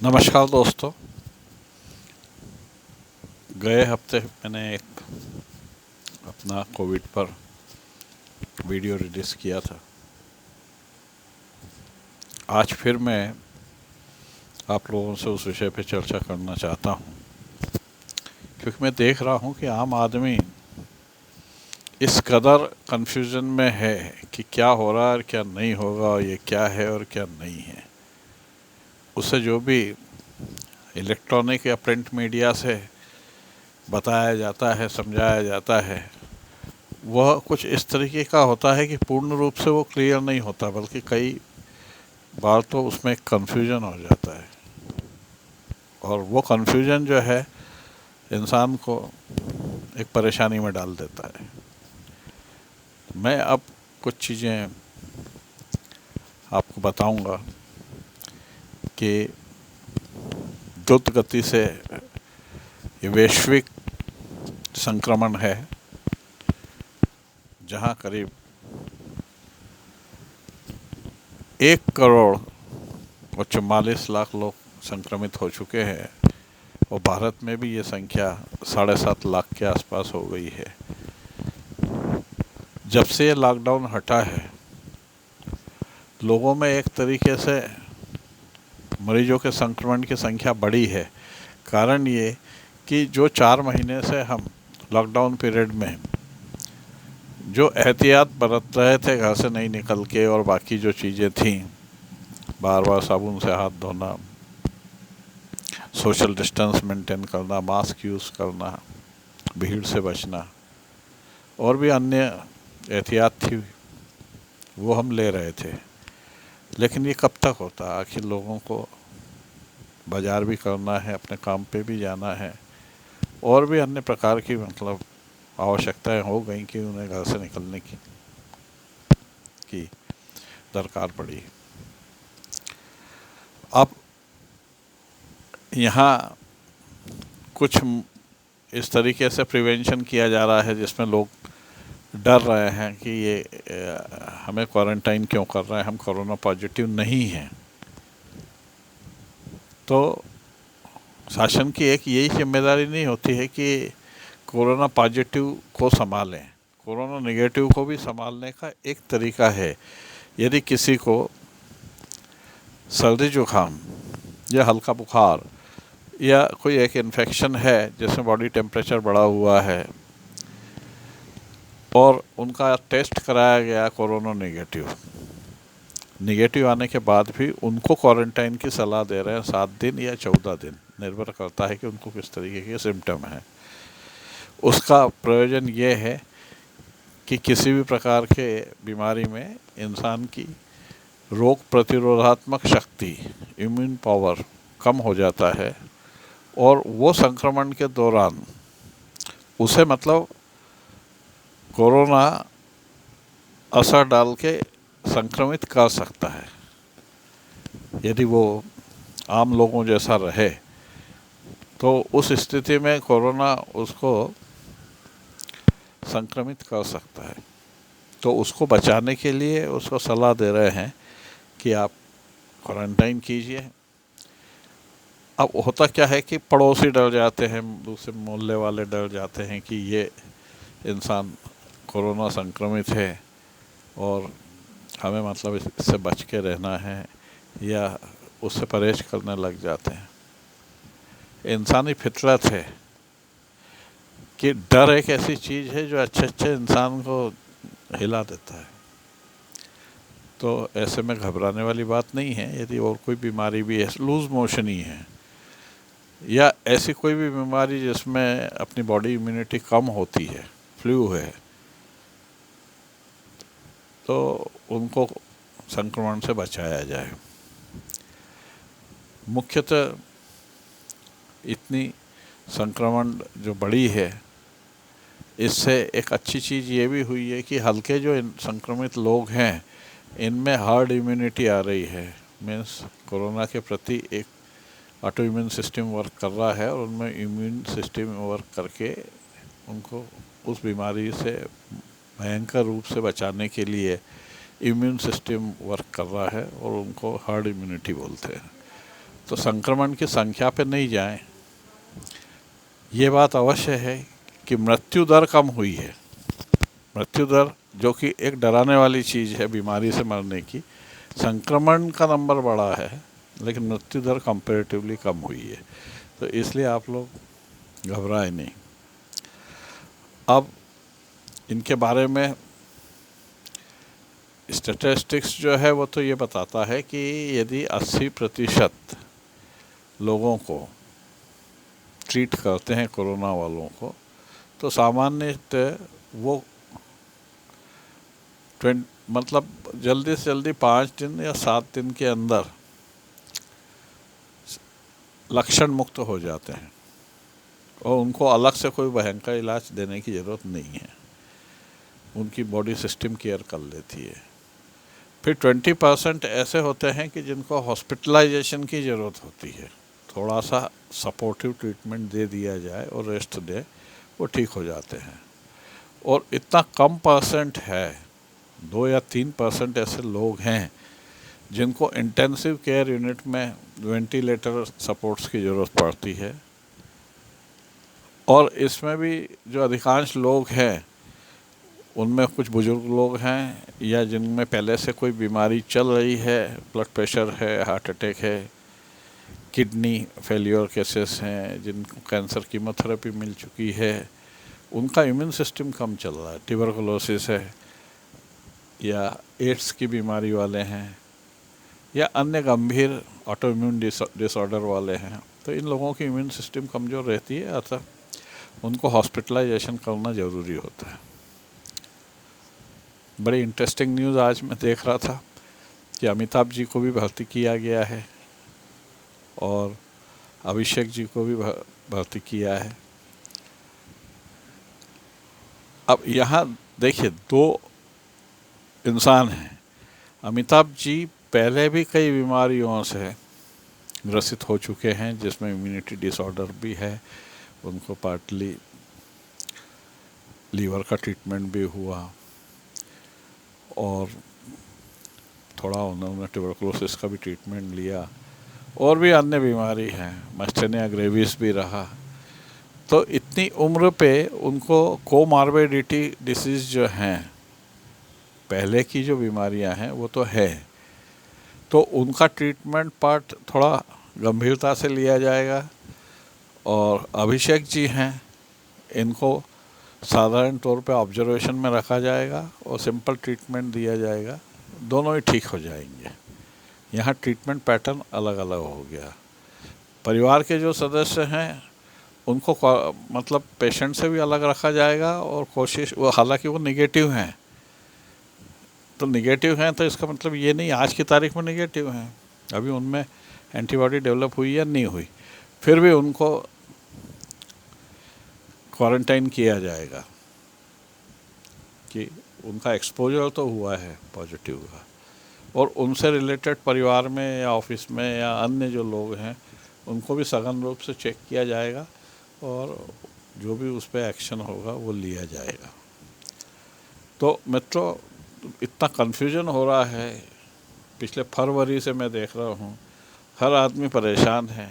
नमस्कार दोस्तों। गए हफ्ते मैंने एक अपना कोविड पर वीडियो रिलीज़ किया था। आज फिर मैं आप लोगों से उस विषय पे चर्चा करना चाहता हूँ, क्योंकि मैं देख रहा हूँ कि आम आदमी इस कदर कन्फ्यूज़न में है कि क्या हो रहा है और क्या नहीं होगा, ये क्या है और क्या नहीं है। उसे जो भी इलेक्ट्रॉनिक या प्रिंट मीडिया से बताया जाता है, समझाया जाता है, वह कुछ इस तरीके का होता है कि पूर्ण रूप से वो क्लियर नहीं होता, बल्कि कई बार तो उसमें एक कन्फ्यूजन हो जाता है और वो कन्फ्यूजन जो है इंसान को एक परेशानी में डाल देता है। मैं अब कुछ चीज़ें आपको बताऊंगा कि द्रुत गति से ये वैश्विक संक्रमण है, जहां करीब 1,44,00,000 लोग संक्रमित हो चुके हैं और भारत में भी ये संख्या 7.5 लाख के आसपास हो गई है। जब से ये लॉकडाउन हटा है, लोगों में एक तरीके से मरीजों के संक्रमण की संख्या बढ़ी है। कारण ये कि जो 4 महीने से हम लॉकडाउन पीरियड में जो एहतियात बरत रहे थे, घर से नहीं निकल के, और बाकी जो चीज़ें थीं, बार बार साबुन से हाथ धोना, सोशल डिस्टेंस मेंटेन करना, मास्क यूज़ करना, भीड़ से बचना और भी अन्य एहतियात थी, वो हम ले रहे थे। लेकिन ये कब तक होता? आखिर लोगों को बाज़ार भी करना है, अपने काम पे भी जाना है और भी अन्य प्रकार की आवश्यकताएं हो गई कि उन्हें घर से निकलने की दरकार पड़ी। अब यहाँ कुछ इस तरीके से प्रिवेंशन किया जा रहा है जिसमें लोग डर रहे हैं कि ये हमें क्वारंटाइन क्यों कर रहे हैं, हम कोरोना पॉजिटिव नहीं हैं। तो शासन की एक यही जिम्मेदारी नहीं होती है कि कोरोना पॉजिटिव को संभालें, कोरोना नेगेटिव को भी संभालने का एक तरीका है। यदि किसी को सर्दी जुकाम या हल्का बुखार या कोई एक इन्फेक्शन है जिसमें बॉडी टेम्परेचर बढ़ा हुआ है और उनका टेस्ट कराया गया कोरोना नेगेटिव आने के बाद भी उनको क्वारंटाइन की सलाह दे रहे हैं 7 दिन या 14 दिन, निर्भर करता है कि उनको किस तरीके के सिम्टम हैं। उसका प्रयोजन ये है कि किसी भी प्रकार के बीमारी में इंसान की रोग प्रतिरोधात्मक शक्ति, इम्यून पावर कम हो जाता है और वो संक्रमण के दौरान उसे कोरोना असर डाल के संक्रमित कर सकता है। यदि वो आम लोगों जैसा रहे तो उस स्थिति में कोरोना उसको संक्रमित कर सकता है। तो उसको बचाने के लिए उसको सलाह दे रहे हैं कि आप क्वारंटाइन कीजिए। अब होता क्या है कि पड़ोसी डर जाते हैं, दूसरे मोहल्ले वाले डर जाते हैं कि ये इंसान कोरोना संक्रमित है और हमें इससे बच के रहना है, या उससे परहेज करने लग जाते हैं। इंसानी फितरत है कि डर एक ऐसी चीज़ है जो अच्छे इंसान को हिला देता है। तो ऐसे में घबराने वाली बात नहीं है। यदि और कोई बीमारी भी है, लूज मोशन ही है या ऐसी कोई भी बीमारी जिसमें अपनी बॉडी इम्यूनिटी कम होती है, फ्लू है, तो उनको संक्रमण से बचाया जाए। मुख्यतः इतनी संक्रमण जो बढ़ी है, इससे एक अच्छी चीज़ ये भी हुई है कि हल्के जो संक्रमित लोग हैं, इनमें हार्ड इम्यूनिटी आ रही है। मीन्स कोरोना के प्रति एक ऑटो इम्यून सिस्टम वर्क कर रहा है और उनमें इम्यून सिस्टम वर्क करके उनको उस बीमारी से भयंकर रूप से बचाने के लिए इम्यून सिस्टम वर्क कर रहा है और उनको हार्ड इम्यूनिटी बोलते हैं। तो संक्रमण की संख्या पे नहीं जाएं। ये बात अवश्य है कि मृत्यु दर कम हुई है। मृत्यु दर जो कि एक डराने वाली चीज़ है बीमारी से मरने की, संक्रमण का नंबर बढ़ा है लेकिन मृत्यु दर कंपैरेटिवली कम हुई है। तो इसलिए आप लोग घबराएं नहीं। अब इनके बारे में स्टैटिस्टिक्स जो है वो तो ये बताता है कि यदि 80% लोगों को ट्रीट करते हैं कोरोना वालों को, तो सामान्यतः वो मतलब जल्दी से जल्दी 5 दिन या 7 दिन के अंदर लक्षण मुक्त हो जाते हैं और उनको अलग से कोई भयंकर इलाज देने की ज़रूरत नहीं है। उनकी बॉडी सिस्टम केयर कर लेती है। फिर 20% ऐसे होते हैं कि जिनको हॉस्पिटलाइजेशन की ज़रूरत होती है। थोड़ा सा सपोर्टिव ट्रीटमेंट दे दिया जाए और रेस्ट दे, वो ठीक हो जाते हैं। और इतना कम परसेंट है, 2 या 3% ऐसे लोग हैं जिनको इंटेंसिव केयर यूनिट में वेंटिलेटर सपोर्ट्स की ज़रूरत पड़ती है। और इसमें भी जो अधिकांश लोग हैं उनमें कुछ बुजुर्ग लोग हैं या जिनमें पहले से कोई बीमारी चल रही है, ब्लड प्रेशर है, हार्ट अटैक है, किडनी फेलियर केसेस हैं, जिनको कैंसर कीमोथेरेपी मिल चुकी है, उनका इम्यून सिस्टम कम चल रहा है, ट्यूबरकुलोसिस है या एड्स की बीमारी वाले हैं या अन्य गंभीर ऑटो इम्यून डिसऑर्डर वाले हैं, तो इन लोगों की इम्यून सिस्टम कमज़ोर रहती है, अतः उनको हॉस्पिटलाइजेशन करना ज़रूरी होता है। बड़ी इंटरेस्टिंग न्यूज़ आज मैं देख रहा था कि अमिताभ जी को भी भर्ती किया गया है और अभिषेक जी को भी भर्ती किया है। अब यहाँ देखिए, 2 इंसान हैं। अमिताभ जी पहले भी कई बीमारियों से ग्रसित हो चुके हैं जिसमें इम्यूनिटी डिसऑर्डर भी है, उनको पार्टली लीवर का ट्रीटमेंट भी हुआ और थोड़ा उन्होंने ट्यूबरकुलोसिस का भी ट्रीटमेंट लिया और भी अन्य बीमारी है, मास्टेनिया ग्रेविस भी रहा। तो इतनी उम्र पे उनको कोमार्बिडिटी डिसीज़ जो हैं, पहले की जो बीमारियां हैं वो तो है, तो उनका ट्रीटमेंट पार्ट थोड़ा गंभीरता से लिया जाएगा। और अभिषेक जी हैं, इनको साधारण तौर पे ऑब्जर्वेशन में रखा जाएगा और सिंपल ट्रीटमेंट दिया जाएगा, दोनों ही ठीक हो जाएंगे। यहाँ ट्रीटमेंट पैटर्न अलग अलग हो गया। परिवार के जो सदस्य हैं उनको मतलब पेशेंट से भी अलग रखा जाएगा और कोशिश, वो हालांकि वो निगेटिव हैं, तो निगेटिव हैं तो इसका मतलब ये नहीं आज की तारीख में निगेटिव हैं, अभी उनमें एंटीबॉडी डेवलप हुई या नहीं हुई, फिर भी उनको क्वारंटाइन किया जाएगा कि उनका एक्सपोजर तो हुआ है पॉजिटिव का, और उनसे रिलेटेड परिवार में या ऑफिस में या अन्य जो लोग हैं उनको भी सघन रूप से चेक किया जाएगा और जो भी उस पर एक्शन होगा वो लिया जाएगा। तो मित्रों, इतना कन्फ्यूजन हो रहा है, पिछले फरवरी से मैं देख रहा हूँ हर आदमी परेशान है।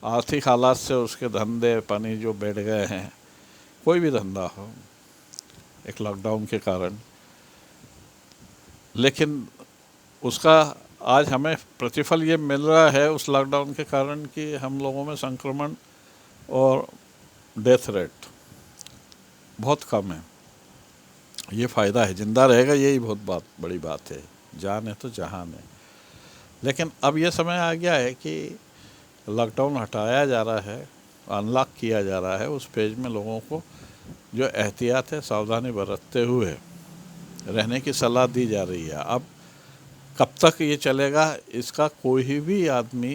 आर्थिक हालात से उसके धंधे पानी जो बैठ गए हैं, कोई भी धंधा हो एक लॉकडाउन के कारण, लेकिन उसका आज हमें प्रतिफल ये मिल रहा है उस लॉकडाउन के कारण कि हम लोगों में संक्रमण और डेथ रेट बहुत कम है। ये फ़ायदा है, ज़िंदा रहेगा, यही बहुत बड़ी बात है। जान है तो जहान है। लेकिन अब ये समय आ गया है कि लॉकडाउन हटाया जा रहा है, अनलॉक किया जा रहा है। उस फेज में लोगों को जो एहतियात है, सावधानी बरतते हुए रहने की सलाह दी जा रही है। अब कब तक ये चलेगा इसका कोई भी आदमी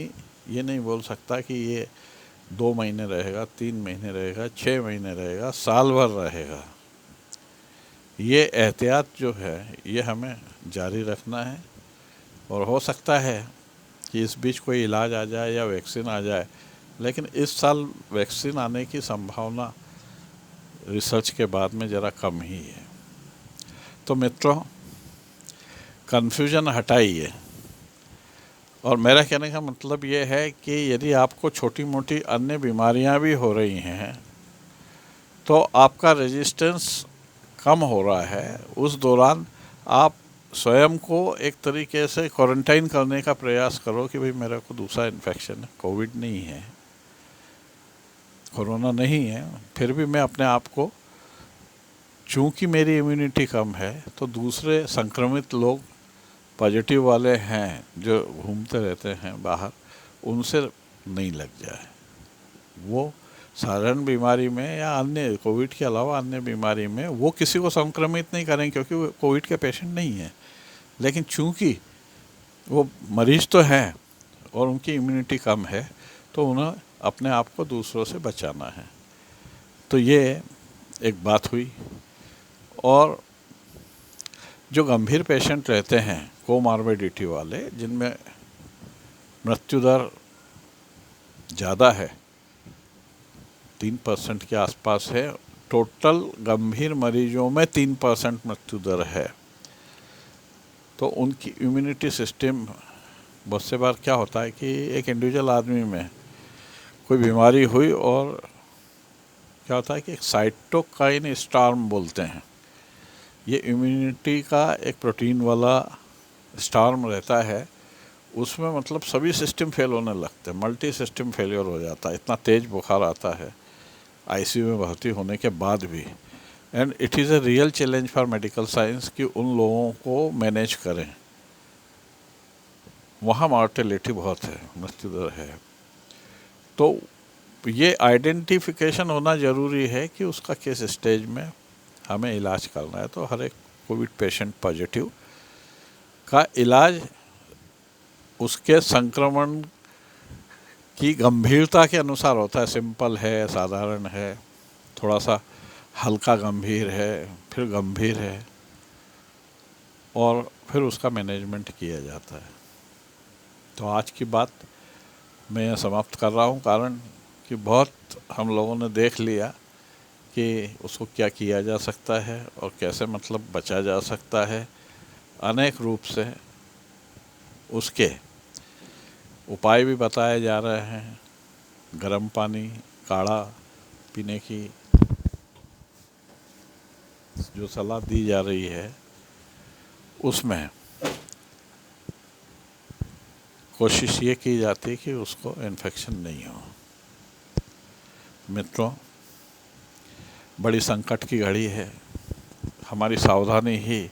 ये नहीं बोल सकता कि ये 2 महीने रहेगा, 3 महीने रहेगा, 6 महीने रहेगा, साल भर रहेगा। ये एहतियात जो है ये हमें जारी रखना है और हो सकता है कि इस बीच कोई इलाज आ जाए या वैक्सीन आ जाए, लेकिन इस साल वैक्सीन आने की संभावना रिसर्च के बाद में ज़रा कम ही है। तो मित्रों, कन्फ्यूजन हटाइए और मेरा कहने का मतलब ये है कि यदि आपको छोटी मोटी अन्य बीमारियां भी हो रही हैं तो आपका रेजिस्टेंस कम हो रहा है, उस दौरान आप स्वयं को एक तरीके से क्वारंटाइन करने का प्रयास करो कि भाई मेरे को दूसरा इन्फेक्शन है, कोविड नहीं है, कोरोना नहीं है, फिर भी मैं अपने आप को, चूंकि मेरी इम्यूनिटी कम है तो दूसरे संक्रमित लोग पॉजिटिव वाले हैं जो घूमते रहते हैं बाहर, उनसे नहीं लग जाए। वो साधारण बीमारी में या अन्य कोविड के अलावा अन्य बीमारी में वो किसी को संक्रमित नहीं करेंगे क्योंकि वो कोविड के पेशेंट नहीं है, लेकिन चूंकि वो मरीज तो हैं और उनकी इम्यूनिटी कम है तो उन्हें अपने आप को दूसरों से बचाना है। तो ये एक बात हुई। और जो गंभीर पेशेंट रहते हैं कोमॉर्बिडिटी वाले, जिनमें मृत्यु दर ज़्यादा है, 3% के आसपास है, टोटल गंभीर मरीजों में 3% मृत्यु दर है, तो उनकी इम्यूनिटी सिस्टम, बहुत से बार क्या होता है कि एक इंडिविजुअल आदमी में कोई बीमारी हुई और क्या होता है कि एक साइटोकाइन स्टॉर्म बोलते हैं, ये इम्यूनिटी का एक प्रोटीन वाला स्टॉर्म रहता है, उसमें मतलब सभी सिस्टम फेल होने लगते हैं, मल्टी सिस्टम फेलियर हो जाता है, इतना तेज बुखार आता है आईसीयू में भर्ती होने के बाद भी। And it is a real challenge for medical science कि उन लोगों को मैनेज करें, वहाँ मॉर्टेलिटी बहुत है, मृत्यु दर है। तो ये आइडेंटिफिकेशन होना ज़रूरी है कि उसका किस स्टेज में हमें इलाज करना है। तो हर एक कोविड पेशेंट पॉजिटिव का इलाज उसके संक्रमण की गंभीरता के अनुसार होता है, सिंपल है, साधारण है, थोड़ा सा हल्का गंभीर है, फिर गंभीर है, और फिर उसका मैनेजमेंट किया जाता है। तो आज की बात मैं यह समाप्त कर रहा हूँ, कारण कि बहुत हम लोगों ने देख लिया कि उसको क्या किया जा सकता है और कैसे मतलब बचा जा सकता है। अनेक रूप से उसके उपाय भी बताए जा रहे हैं, गर्म पानी, काढ़ा पीने की जो सलाह दी जा रही है, उसमें कोशिश ये की जाती है कि उसको इन्फेक्शन नहीं हो। मित्रों, बड़ी संकट की घड़ी है, हमारी सावधानी ही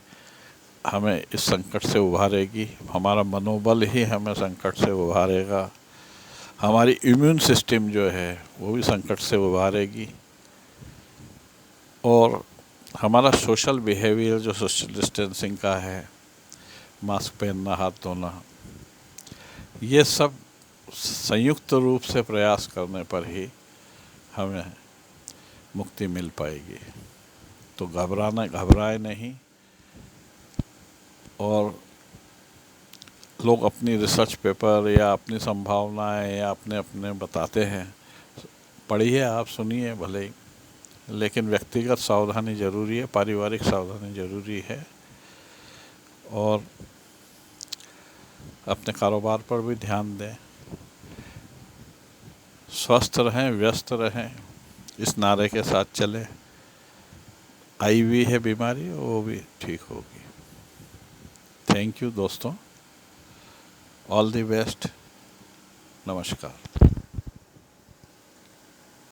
हमें इस संकट से उभारेगी, हमारा मनोबल ही हमें संकट से उभारेगा, हमारी इम्यून सिस्टम जो है वो भी संकट से उभारेगी, और हमारा सोशल बिहेवियर जो सोशल डिस्टेंसिंग का है, मास्क पहनना, हाथ धोना, ये सब संयुक्त रूप से प्रयास करने पर ही हमें मुक्ति मिल पाएगी। तो घबराए नहीं। और लोग अपनी रिसर्च पेपर या अपनी संभावनाएं या अपने अपने बताते हैं, पढ़िए आप, सुनिए भले ही, लेकिन व्यक्तिगत सावधानी ज़रूरी है, पारिवारिक सावधानी ज़रूरी है, और अपने कारोबार पर भी ध्यान दें। स्वस्थ रहें, व्यस्त रहें, इस नारे के साथ चलें। आई हुई है बीमारी, वो भी ठीक होगी। थैंक यू दोस्तों, ऑल द बेस्ट, नमस्कार।